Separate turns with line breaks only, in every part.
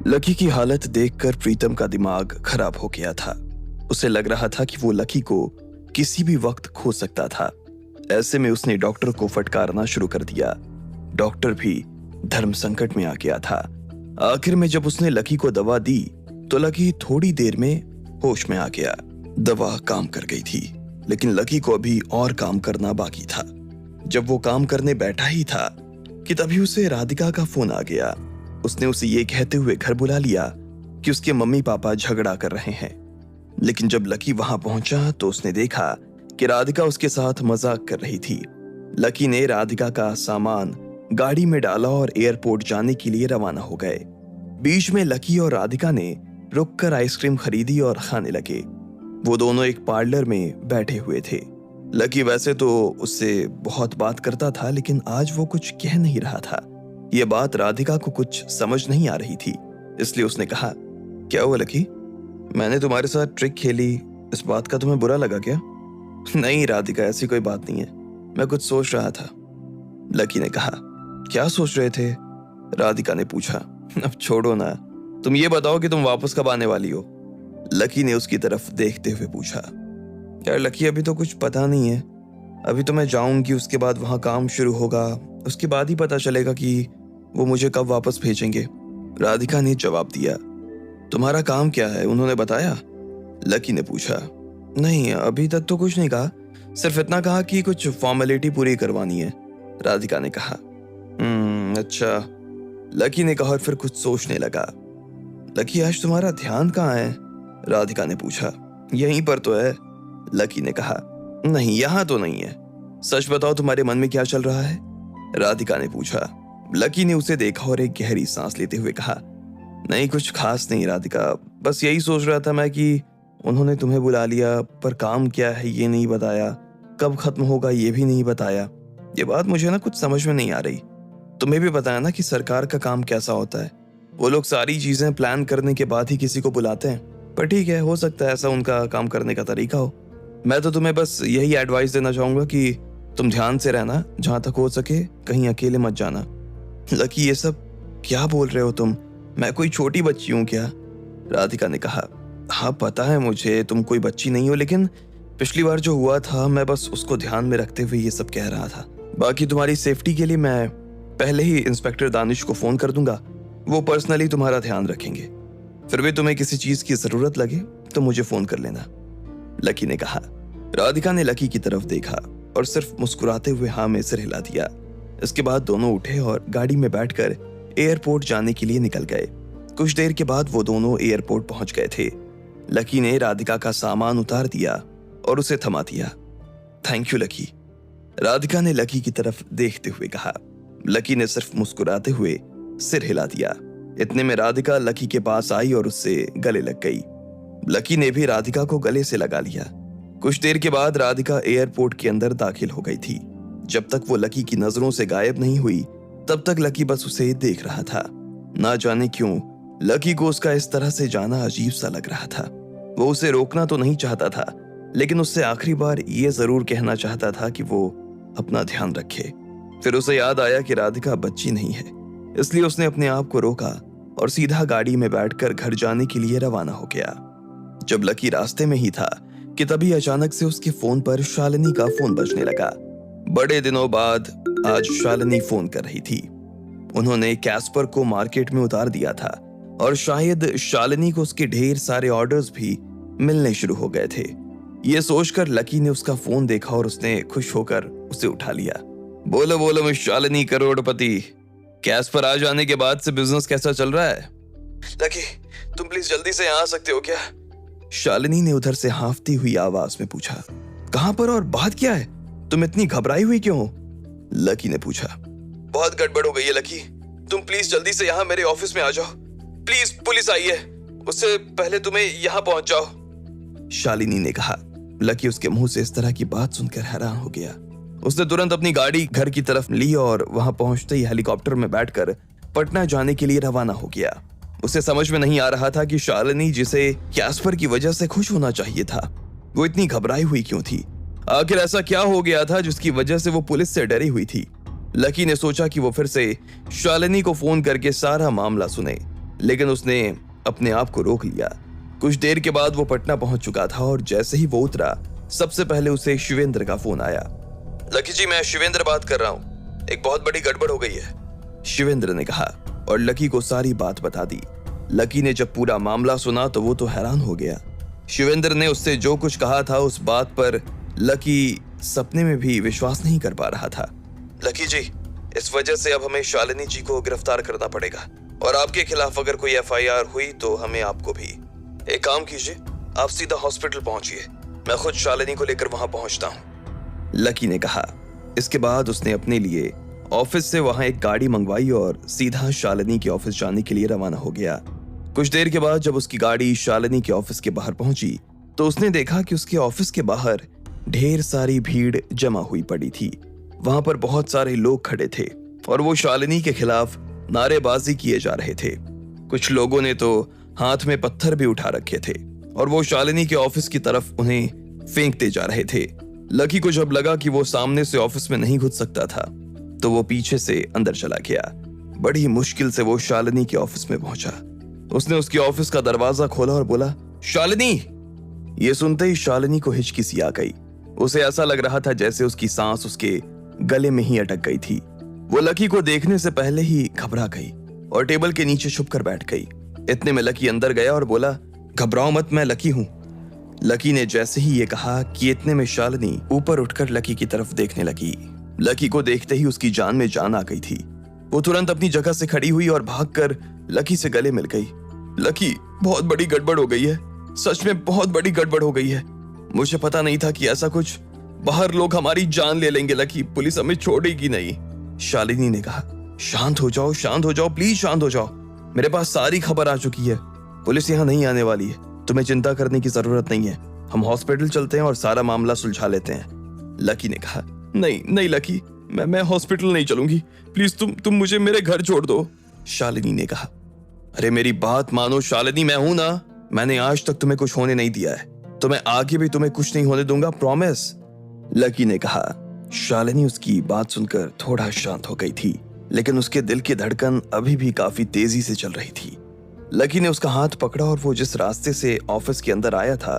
Lucky की हालत देखकर प्रीतम का दिमाग खराब हो गया था। उसे लग रहा था कि वो लकी को किसी भी वक्त खो सकता था। ऐसे में उसने डॉक्टर को फटकारना शुरू कर दिया। डॉक्टर भी धर्म संकट में आ गया था। आखिर में जब उसने लकी को दवा दी तो लकी थोड़ी देर में होश में आ गया। दवा काम कर गई थी, लेकिन लकी को अभी और काम करना बाकी था। जब वो काम करने बैठा ही था कि तभी उसे राधिका का फोन आ गया। उसने उसे ये कहते हुए घर बुला लिया कि उसके मम्मी पापा झगड़ा कर रहे हैं। लेकिन जब लकी वहां पहुंचा तो उसने देखा कि राधिका उसके साथ मजाक कर रही थी। लकी ने राधिका का सामान गाड़ी में डाला और एयरपोर्ट जाने के लिए रवाना हो गए। बीच में लकी और राधिका ने रुककर आइसक्रीम खरीदी और खाने लगे। वो दोनों एक पार्लर में बैठे हुए थे। लकी वैसे तो उससे बहुत बात करता था, लेकिन आज वो कुछ कह नहीं रहा था। ये बात राधिका को कुछ समझ नहीं आ रही थी, इसलिए उसने कहा, क्या हुआ लकी? मैंने तुम्हारे साथ ट्रिक खेली, इस बात का तुम्हें बुरा लगा क्या? नहीं राधिका, ऐसी कोई बात नहीं है, मैं कुछ सोच रहा था। लकी ने कहा। क्या सोच रहे थे? राधिका ने पूछा। अब छोड़ो ना, तुम ये बताओ कि तुम वापस कब आने वाली हो? लकी ने उसकी तरफ देखते हुए पूछा। यार लकी, अभी तो कुछ पता नहीं है। अभी तो मैं जाऊंगी, उसके बाद वहां काम शुरू होगा, उसके बाद ही पता चलेगा कि वो मुझे कब वापस भेजेंगे। राधिका ने जवाब दिया। तुम्हारा काम क्या है, उन्होंने बताया? लकी ने पूछा। नहीं, अभी तक तो कुछ नहीं कहा, सिर्फ इतना कहा कि कुछ फॉर्मेलिटी पूरी करवानी है। राधिका ने कहा। अच्छा, लकी ने कहा और फिर कुछ सोचने लगा। लकी, आज तुम्हारा ध्यान कहाँ है? राधिका ने पूछा। यहीं पर तो है, लकी ने कहा। नहीं, यहाँ तो नहीं है। सच बताओ, तुम्हारे मन में क्या चल रहा है? राधिका ने पूछा। लकी ने उसे देखा और एक गहरी सांस लेते हुए कहा, नहीं, कुछ खास नहीं राधिका, बस यही सोच रहा था मैं कि उन्होंने तुम्हें बुला लिया, पर काम क्या है ये नहीं बताया, कब खत्म होगा ये भी नहीं बताया। ये बात मुझे ना कुछ समझ में नहीं आ रही। तुम्हें भी बताया ना कि सरकार का काम कैसा होता है, वो लोग सारी चीजें प्लान करने के बाद ही किसी को बुलाते हैं। पर ठीक है, हो सकता है ऐसा उनका काम करने का तरीका हो। मैं तो तुम्हें बस यही एडवाइस देना चाहूंगा कि तुम ध्यान से रहना, जहां तक हो सके कहीं अकेले मत जाना। लकी, ये सब क्या बोल रहे हो तुम? मैं कोई छोटी बच्ची हूँ क्या? राधिका ने कहा। हाँ पता है मुझे, तुम कोई बच्ची नहीं हो, लेकिन पिछली बार जो हुआ था मैं बस उसको ध्यान में रखते हुए ये सब कह रहा था। बाकी तुम्हारी सेफ्टी के लिए मैं पहले ही इंस्पेक्टर दानिश को फोन कर दूंगा, वो पर्सनली तुम्हारा ध्यान रखेंगे। फिर भी तुम्हें किसी चीज की जरूरत लगे तो मुझे फोन कर लेना, लकी ने कहा। राधिका ने लकी की तरफ देखा और सिर्फ मुस्कुराते हुए हाँ में सिर हिला दिया। इसके बाद दोनों उठे और गाड़ी में बैठकर एयरपोर्ट जाने के लिए निकल गए। कुछ देर के बाद वो दोनों एयरपोर्ट पहुंच गए थे। लकी ने राधिका का सामान उतार दिया और उसे थमा दिया। थैंक यू लकी, राधिका ने लकी की तरफ देखते हुए कहा। लकी ने सिर्फ मुस्कुराते हुए सिर हिला दिया। इतने में राधिका लकी के पास आई और उससे गले लग गई। लकी ने भी राधिका को गले से लगा लिया। कुछ देर के बाद राधिका एयरपोर्ट के अंदर दाखिल हो गई थी। जब तक वो लकी की नजरों से गायब नहीं हुई तब तक लकी बस उसे देख रहा था। ना जाने क्यों लकी को उसका इस तरह से जाना अजीब सा लग रहा था। वो उसे रोकना तो नहीं चाहता था, लेकिन उससे आखिरी बार ये जरूर कहना चाहता था कि वो अपना ध्यान रखे। फिर उसे याद आया कि राधिका बच्ची नहीं है, इसलिए उसने अपने आप को रोका और सीधा गाड़ी में बैठकर घर जाने के लिए रवाना हो गया। जब लकी रास्ते में ही था कि तभी अचानक से उसके फोन पर शालिनी का फोन बजने लगा। बड़े दिनों बाद आज शालिनी फोन कर रही थी। उन्होंने कैस्पर को मार्केट में उतार दिया था और शायद शालिनी को उसके ढेर सारे ऑर्डर्स भी मिलने शुरू हो गए थे। ये सोचकर लकी ने उसका फोन देखा और उसने खुश होकर उसे उठा लिया। बोलो बोलो मिस शालिनी करोड़पति, कैस्पर आ जाने के बाद से बिजनेस कैसा चल रहा है? लकी, तुम प्लीज जल्दी से यहाँ आ सकते हो क्या? शालिनी ने उधर से हांफती हुई आवाज में पूछा। कहां पर और बात क्या है? तुम इतनी घबराई हुई क्यों हो? लकी ने पूछा। बहुत गड़बड़ हो गई है लकी, तुम प्लीज जल्दी से यहाँ मेरे ऑफिस में आ जाओ। प्लीज, पुलिस आई है, उससे पहले तुम्हें यहाँ पहुंच जाओ, शालिनी ने कहा। लकी उसके मुंह से इस तरह की बात सुनकर हैरान हो गया। उसने तुरंत अपनी गाड़ी घर की तरफ ली और वहां पहुंचते ही हेलीकॉप्टर में बैठकर पटना जाने के लिए रवाना हो गया। उसे समझ में नहीं आ रहा था कि शालिनी, जिसे कैस्पर की वजह से खुश होना चाहिए था, वो इतनी घबराई हुई क्यों थी। आखिर ऐसा क्या हो गया था जिसकी वजह से वो पुलिस से डरी हुई थी। लकी ने सोचा कि वो फिर से शालिनी को फोन करके सारा मामला सुने। लेकिन उसने अपने आप को रोक लिया। कुछ देर के बाद वो पटना पहुंच चुका था और जैसे ही वो उतरा, सबसे पहले उसे शिवेंद्र का फोन आया। लकी जी, मैं शिवेंद्र बात कर रहा हूँ, एक बहुत बड़ी गड़बड़ हो गई है, शिवेंद्र ने कहा और लकी को सारी बात बता दी। लकी ने जब पूरा मामला सुना तो वो तो हैरान हो गया। शिवेंद्र ने उससे जो कुछ कहा था उस बात पर लकी सपने में भी विश्वास नहीं कर पा रहा था। लकी जी, इस वजह से अब हमें शालिनी जी को गिरफ्तार करना पड़ेगा और आपके खिलाफ अगर कोई एफआईआर हुई तो हमें आपको भी। एक काम कीजिए, आप सीधा हॉस्पिटल पहुंचिए, मैं खुद शालिनी को लेकर वहां पहुंचता हूं, लकी ने कहा। इसके बाद उसने अपने लिए ऑफिस से वहां एक गाड़ी मंगवाई और सीधा शालिनी के ऑफिस जाने के लिए रवाना हो गया। कुछ देर के बाद जब उसकी गाड़ी शालिनी के ऑफिस के बाहर पहुंची तो उसने देखा कि उसके ऑफिस के बाहर ढेर सारी भीड़ जमा हुई पड़ी थी। वहां पर बहुत सारे लोग खड़े थे और वो शालिनी के खिलाफ नारेबाजी किए जा रहे थे। कुछ लोगों ने तो हाथ में पत्थर भी उठा रखे थे और वो शालिनी के ऑफिस की तरफ उन्हें फेंकते जा रहे थे। लकी को जब लगा कि वो सामने से ऑफिस में नहीं घुस सकता था तो वो पीछे से अंदर चला गया। बड़ी मुश्किल से वो शालिनी के ऑफिस में पहुंचा। उसने उसके ऑफिस का दरवाजा खोला और बोला, शालिनी। ये सुनते ही शालिनी को हिचकी सी आ गई। उसे ऐसा लग रहा था जैसे उसकी सांस उसके गले में ही अटक गई थी। वो लकी को देखने से पहले ही घबरा गई और टेबल के नीचे छुपकर बैठ गई। इतने में लकी अंदर गया और बोला, घबराओ मत, मैं लकी हूं। लकी ने जैसे ही ये कहा कि इतने में शालिनी ऊपर उठकर लकी की तरफ देखने लगी। लकी को देखते ही उसकी जान में जान आ गई थी। वो तुरंत अपनी जगह से खड़ी हुई और भागकर लकी से गले मिल गई। लकी, बहुत बड़ी गड़बड़ हो गई है, सच में बहुत बड़ी गड़बड़ हो गई है। मुझे पता नहीं था कि ऐसा कुछ, बाहर लोग हमारी जान ले लेंगे लकी, पुलिस हमें छोड़ेगी नहीं, शालिनी ने कहा। शांत हो जाओ, शांत हो जाओ, प्लीज शांत हो जाओ, मेरे पास सारी खबर आ चुकी है, पुलिस यहाँ नहीं आने वाली है, तुम्हें चिंता करने की जरूरत नहीं है, हम हॉस्पिटल चलते हैं और सारा मामला सुलझा लेते हैं, लकी ने कहा। नहीं नहीं लकी, मैं हॉस्पिटल नहीं चलूंगी, प्लीज तुम मुझे मेरे घर छोड़ दो, शालिनी ने कहा। अरे मेरी बात मानो शालिनी, मैं हूं ना, मैंने आज तक तुम्हें कुछ होने नहीं दिया है, तो मैं आगे भी तुम्हें कुछ नहीं होने दूंगा, प्रॉमिस, लकी ने कहा। शालिनी उसकी बात सुनकर थोड़ा शांत हो गई थी, लेकिन उसके दिल की धड़कन अभी भी काफी तेजी से चल रही थी। लकी ने उसका हाथ पकड़ा और वो जिस रास्ते से ऑफिस के अंदर आया था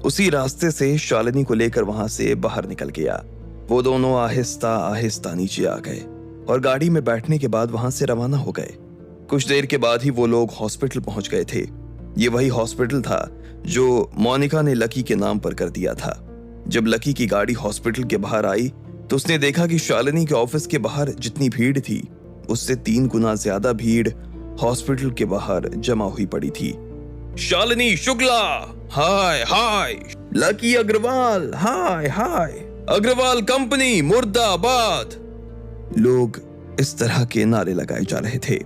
उसी रास्ते से शालिनी को लेकर वहां से बाहर निकल गया। वो दोनों आहिस्ता आहिस्ता नीचे आ गए और गाड़ी में बैठने के बाद वहां से रवाना हो गए। कुछ देर के बाद ही वो लोग हॉस्पिटल पहुंच गए थे। ये वही हॉस्पिटल था जो मोनिका ने लकी के नाम पर कर दिया था। जब लकी की गाड़ी हॉस्पिटल के बाहर आई तो उसने देखा कि शालिनी के ऑफिस के बाहर जितनी भीड़ थी उससे 3 गुना ज्यादा भीड़ हॉस्पिटल के बाहर जमा हुई पड़ी थी। शालिनी शुक्ला, हाय हाय, लकी अग्रवाल, हाय हाय, अग्रवाल कंपनी मुर्दाबाद। लोग इस तरह के नारे लगाए जा रहे थे।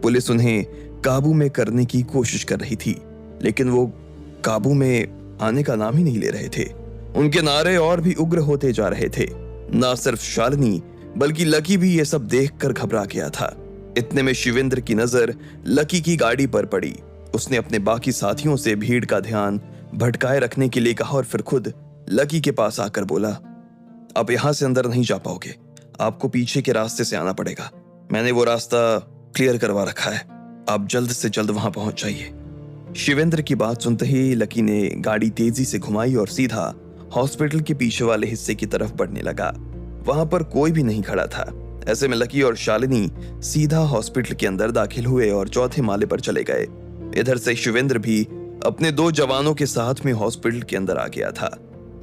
पुलिस उन्हें काबू में करने की कोशिश कर रही थी, लेकिन वो काबू में आने का नाम ही नहीं ले रहे थे। उनके नारे और भी उग्र होते जा रहे थे। ना सिर्फ शालिनी बल्कि लकी भी ये सब देखकर घबरा गया था। इतने में शिवेंद्र की नजर लकी की गाड़ी पर पड़ी। उसने अपने बाकी साथियों से भीड़ का ध्यान भटकाए रखने के लिए कहा और फिर खुद लकी के पास आकर बोला, आप यहां से अंदर नहीं जा पाओगे, आपको पीछे के रास्ते से आना पड़ेगा, मैंने वो रास्ता क्लियर करवा रखा है, आप जल्द से जल्द वहां पहुंच जाइए। शिवेंद्र की बात सुनते ही लकी ने गाड़ी तेजी से घुमाई और सीधा हॉस्पिटल के पीछे वाले हिस्से की तरफ बढ़ने लगा। वहां पर कोई भी नहीं खड़ा था। ऐसे में लकी और शालिनी सीधा हॉस्पिटल के अंदर दाखिल हुए और चौथे माले पर चले गए। इधर से शिवेंद्र भी अपने 2 जवानों के साथ में हॉस्पिटल के अंदर आ गया था।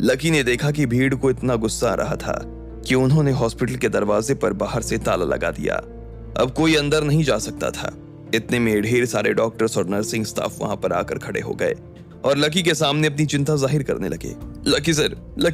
लकी ने देखा कि भीड़ को इतना गुस्सा आ रहा था कि उन्होंने हॉस्पिटल के दरवाजे पर बाहर से ताला लगा दिया। अब कोई अंदर नहीं जा सकता था। इतने में ढेर सारे डॉक्टर्स और नर्सिंग स्टाफ वहां पर आकर खड़े हो गए और लकी के सामने अपनी चिंता जाहिर करने लगे। लकी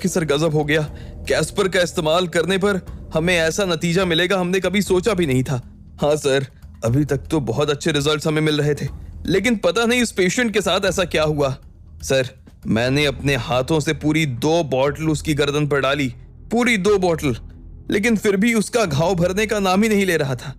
सर गजब हो गया, कैस्पर का इस्तेमाल करने पर हमें ऐसा नतीजा मिलेगा हमने कभी सोचा भी नहीं था। हाँ सर, अभी तक तो बहुत अच्छे रिजल्ट्स हमें मिल रहे थे, लेकिन पता नहीं इस पेशेंट के साथ ऐसा क्या हुआ। सर, मैंने अपने हाथों से पूरी 2 बॉटल उसकी गर्दन पर डाली, पूरी 2 बॉटल, लेकिन फिर भी उसका घाव भरने का नाम ही नहीं ले रहा था।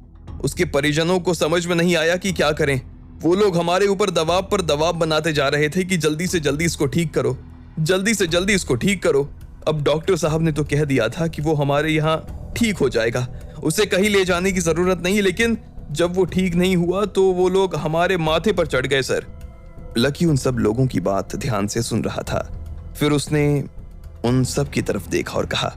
उसके परिजनों को समझ में नहीं आया कि क्या करें। वो लोग हमारे ऊपर दबाव पर दबाव बनाते जा रहे थे कि जल्दी से जल्दी इसको ठीक करो, जल्दी से जल्दी इसको ठीक करो। अब डॉक्टर साहब ने तो कह दिया था कि वो हमारे यहाँ ठीक हो जाएगा, उसे कहीं ले जाने की जरूरत नहीं, लेकिन जब वो ठीक नहीं हुआ तो वो लोग हमारे माथे पर चढ़ गए सर। लकी उन सब लोगों की बात ध्यान से सुन रहा था। फिर उसने उन सब की तरफ देखा और कहा,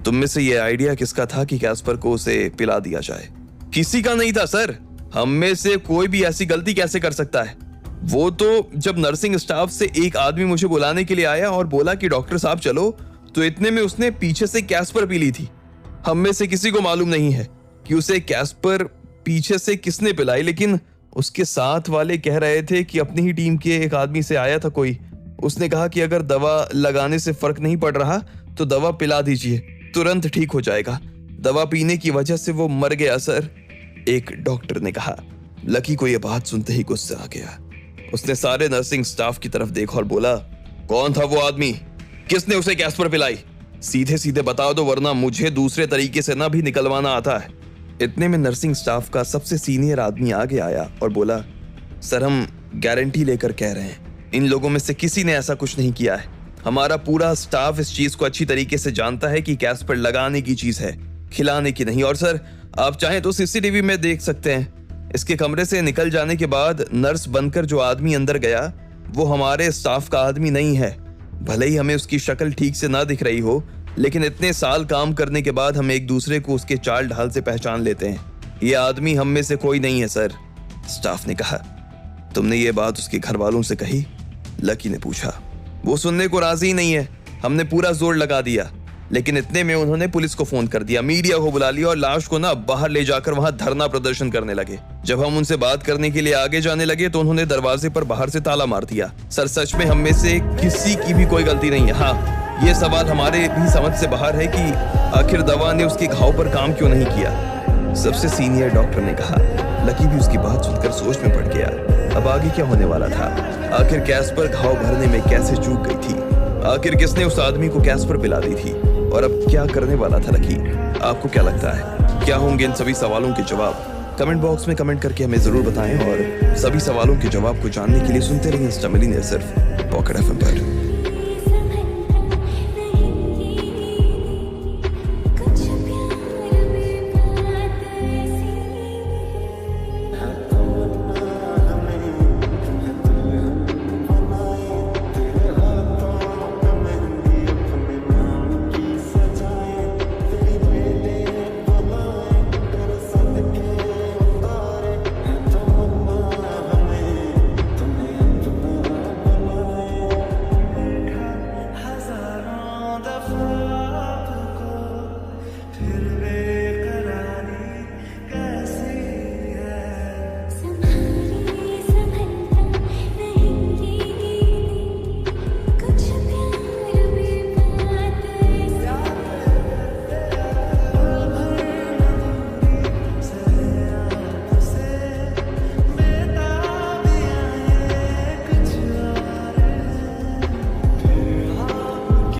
तुम में से ये आइडिया किसका था कि कैस्पर को उसे पिला दिया जाए? किसी का नहीं था सर। हम में से कोई भी ऐसी गलती कैसे कर सकता है? वो तो जब नर्सिंग स्टाफ से एक आदमी मुझे बुलाने के लिए आया और बोला कि डॉक्टर साहब चलो, तो इतने में उसने पीछे से कैस्पर पी ली थी। हम में से किसी को मालूम नहीं है कि उसे कैस्पर पीछे से किसने पिलाई, लेकिन उसके साथ वाले कह रहे थे कि अपनी ही टीम के एक आदमी से आया था कोई। उसने कहा कि अगर दवा लगाने से फर्क नहीं पड़ रहा तो दवा पिला दीजिए, तुरंत ठीक हो जाएगा। दवा पीने की वजह से वो मर गया सर, एक डॉक्टर ने कहा। लकी को यह बात सुनते ही गुस्सा आ गया। उसने सारे नर्सिंग स्टाफ की तरफ देखा और बोला, कौन था वो आदमी? किसने उसे कैस्पर पिलाई? सीधे सीधे बता दो, वरना मुझे दूसरे तरीके से ना भी निकलवाना आता है। इतने में नर्सिंग स्टाफ का सबसे सीनियर आदमी आगे आया और बोला, सर हम गारंटी लेकर कह रहे हैं, इन लोगों में से किसी ने ऐसा कुछ नहीं किया है। हमारा पूरा स्टाफ इस चीज को अच्छी तरीके से जानता है कि कैस्पर लगाने की चीज है, खिलाने की नहीं। और सर आप चाहें तो सीसीटीवी में देख सकते हैं। इसके कमरे से निकल जाने के बाद नर्स बनकर जो आदमी अंदर गया वो हमारे स्टाफ का आदमी नहीं है। भले ही हमें उसकी शक्ल ठीक से ना दिख रही हो, लेकिन इतने साल काम करने के बाद हम एक दूसरे को उसके चाल ढाल से पहचान लेते हैं। ये आदमी हम में से कोई नहीं है सर, स्टाफ ने कहा। तुमने ये बात उसके घर वालों से कही? लकी ने पूछा। वो सुनने को राजी नहीं है। हमने पूरा जोर लगा दिया, लेकिन इतने में उन्होंने पुलिस को फोन कर दिया, मीडिया को बुला लिया और लाश को ना बाहर ले जाकर वहां धरना प्रदर्शन करने लगे। जब हम उनसे बात करने के लिए आगे जाने लगे तो उन्होंने दरवाजे पर बाहर से ताला मार दिया। सर सच में हम में से किसी की भी कोई गलती नहीं है। हाँ, ये सवाल हमारे भी समझ से बाहर है कि आखिर दवा ने उसके घाव पर काम क्यों नहीं किया, सबसे सीनियर डॉक्टर ने कहा। लकी भी उसकी बात सुनकर सोच में पड़ गया। अब आगे क्या होने वाला था? आखिर कैस्पर घाव भरने में कैसे चूक गई थी? आखिर किसने उस आदमी को कैस्पर पिला दी थी? और अब क्या करने वाला था लकी? आपको क्या लगता है, क्या होंगे इन सभी सवालों के जवाब? कमेंट बॉक्स में कमेंट करके हमें जरूर बताएं और सभी सवालों के जवाब को जानने के लिए सुनते रहिए इंस्टा मिलियनेयर सिर्फ पॉकेट एफएम पर।